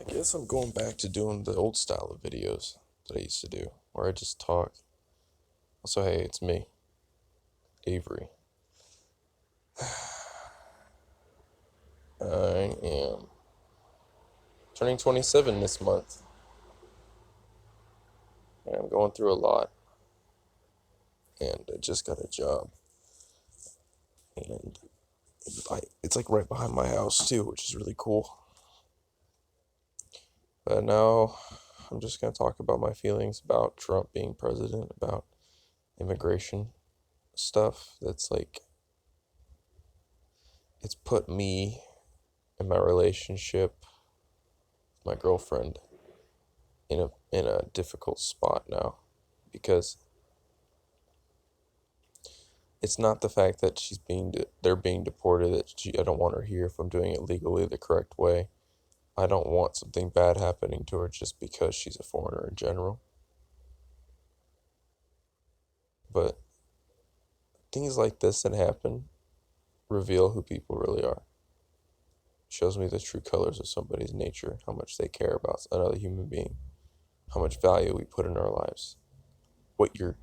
Guess I'm going back to doing the old style of videos that I used to do, where I just talk. Also, hey, it's me, Avery. I am turning 27 this month, and I'm going through a lot, and I just got a job, and it's like right behind my house too, which is really cool. But now I'm just going to talk about my feelings about Trump being president, about immigration stuff that's like, it's put me and my relationship, my girlfriend, in a difficult spot now, because it's not the fact that they're being deported, I don't want her here if I'm doing it legally the correct way. I don't want something bad happening to her just because she's a foreigner in general. But things like this that happen reveal who people really are. Shows me the true colors of somebody's nature, how much they care about another human being, how much value we put in our lives, what your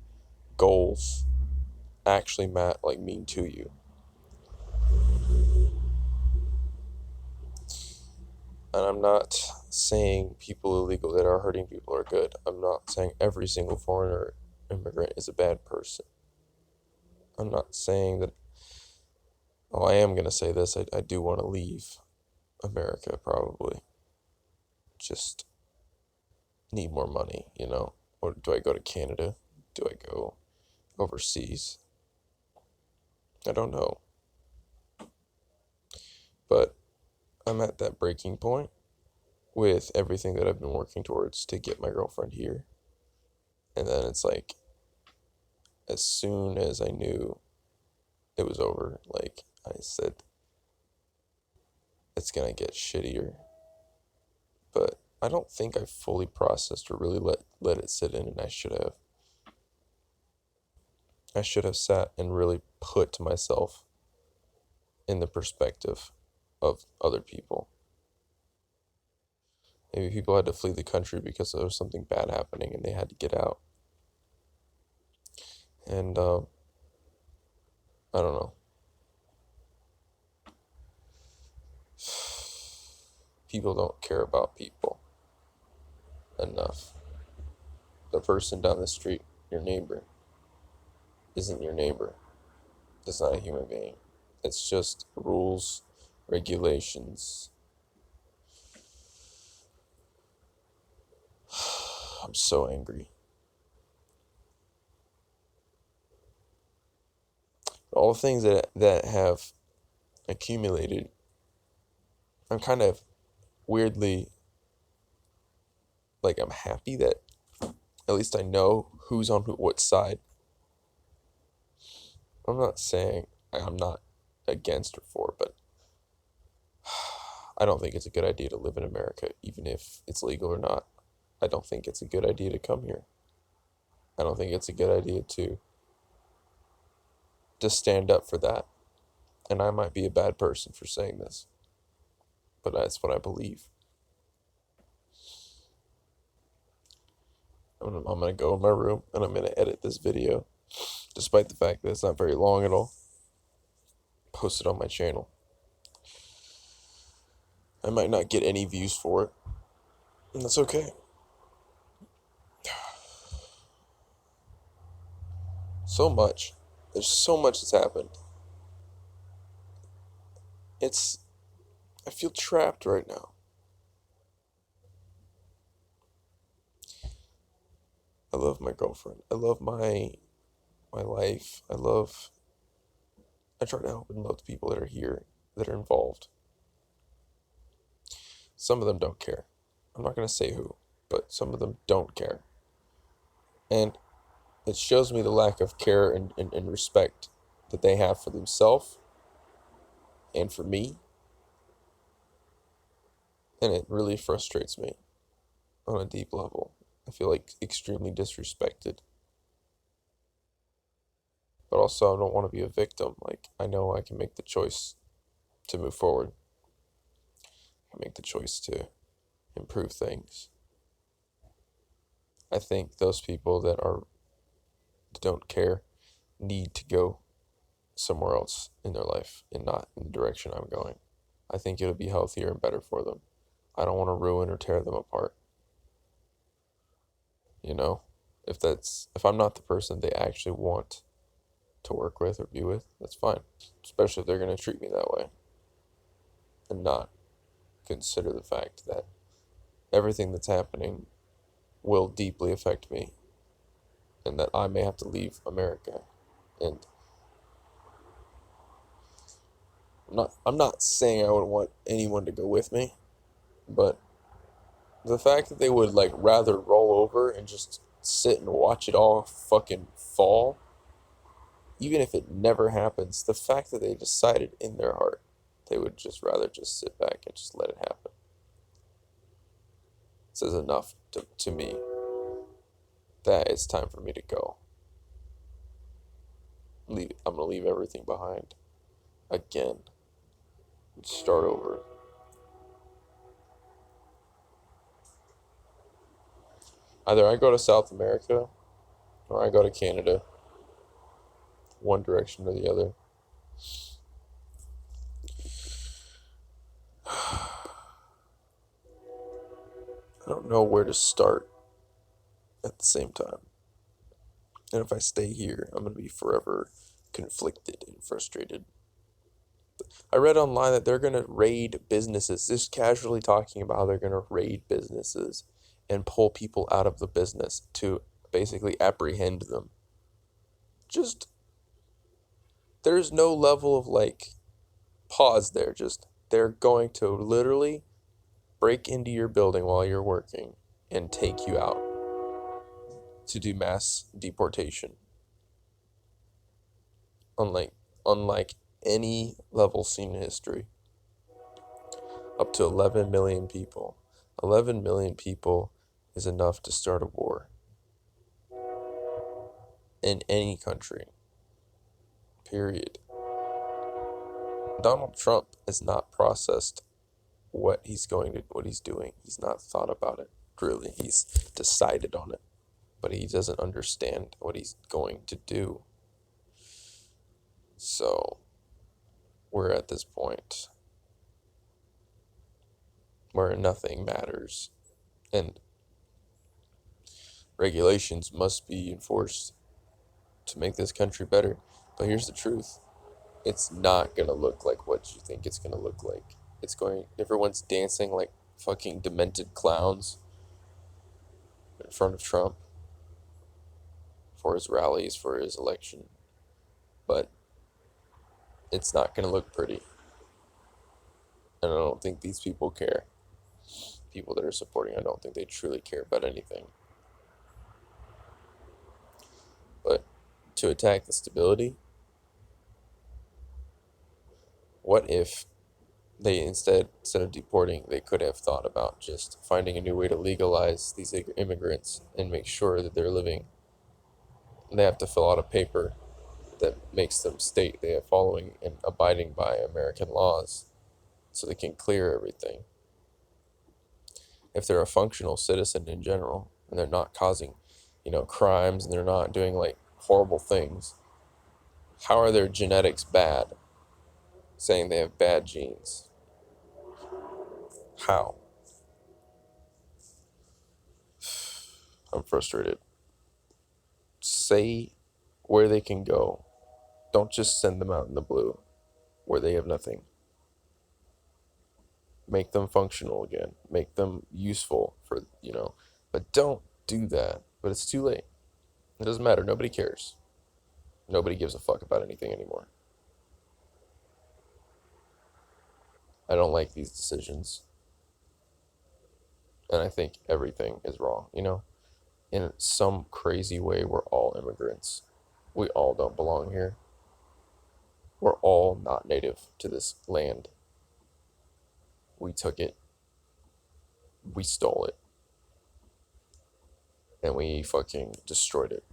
goals actually mean to you. And I'm not saying people illegal that are hurting people are good. I'm not saying every single foreigner immigrant is a bad person. I'm not saying that. Oh, I am going to say this. I do want to leave America, probably. Just need more money, you know? Or do I go to Canada? Do I go overseas? I don't know. But I'm at that breaking point with everything that I've been working towards to get my girlfriend here. And then it's like, as soon as I knew it was over, like I said, it's gonna get shittier. But I don't think I fully processed or really let it sit in, and I should have. I should have sat and really put myself in the perspective of other people. Maybe people had to flee the country because there was something bad happening and they had to get out. And I don't know. People don't care about people enough. The person down the street, your neighbor, isn't your neighbor. That's not a human being. It's just rules, regulations. I'm so angry. All the things that have accumulated, I'm kind of weirdly, like, I'm happy that at least I know who's on what side. I'm not saying I'm not against or for, but I don't think it's a good idea to live in America, even if it's legal or not. I don't think it's a good idea to come here. I don't think it's a good idea to stand up for that. And I might be a bad person for saying this, but that's what I believe. I'm gonna go in my room and I'm gonna edit this video, despite the fact that it's not very long at all. Post it on my channel. I might not get any views for it, and that's okay. So much. There's so much that's happened. I feel trapped right now. I love my girlfriend. I love my life. I try to help and love the people that are here, that are involved. Some of them don't care. I'm not going to say who, but some of them don't care. And it shows me the lack of care and respect that they have for themselves and for me. And it really frustrates me on a deep level. I feel like extremely disrespected. But also, I don't want to be a victim. Like, I know I can make the choice to move forward. I can make the choice to improve things. I think those people that don't care need to go somewhere else in their life and not in the direction I'm going. I think it'll be healthier and better for them. I don't want to ruin or tear them apart. You know, if I'm not the person they actually want to work with or be with, that's fine. Especially if they're going to treat me that way and not consider the fact that everything that's happening will deeply affect me and that I may have to leave America. And I'm not saying I would want anyone to go with me, but the fact that they would like rather roll over and just sit and watch it all fucking fall, even if it never happens, the fact that they decided in their heart they would just rather just sit back and just let it happen says enough to me that it's time for me to go. I'm gonna leave everything behind again and start over. Either I go to South America or I go to Canada. One direction or the other. I don't know where to start at the same time. And if I stay here, I'm going to be forever conflicted and frustrated. I read online that they're going to raid businesses, just casually talking about how they're going to raid businesses and pull people out of the business to basically apprehend them. Just, there's no level of like pause there. Just, they're going to literally break into your building while you're working and take you out to do mass deportation. Unlike any level seen in history. Up to 11 million people. 11 million people is enough to start a war. In any country. Period. Donald Trump has not processed what he's doing. He's not thought about it, really. He's decided on it. But he doesn't understand what he's going to do. So, we're at this point where nothing matters. And regulations must be enforced to make this country better. But here's the truth. It's not going to look like what you think it's going to look like. Everyone's dancing like fucking demented clowns in front of Trump for his rallies, for his election. But it's not going to look pretty. And I don't think these people care. People that are supporting, I don't think they truly care about anything. But to attack the stability, what if they instead of deporting, they could have thought about just finding a new way to legalize these immigrants and make sure that they're living. They have to fill out a paper that makes them state they are following and abiding by American laws so they can clear everything. If they're a functional citizen in general and they're not causing, crimes and they're not doing like horrible things, how are their genetics bad? Saying they have bad genes. How? I'm frustrated. Say where they can go. Don't just send them out in the blue where they have nothing. Make them functional again. Make them useful for, but don't do that. But it's too late. It doesn't matter. Nobody cares. Nobody gives a fuck about anything anymore. I don't like these decisions. And I think everything is wrong, In some crazy way, we're all immigrants. We all don't belong here. We're all not native to this land. We took it. We stole it. And we fucking destroyed it.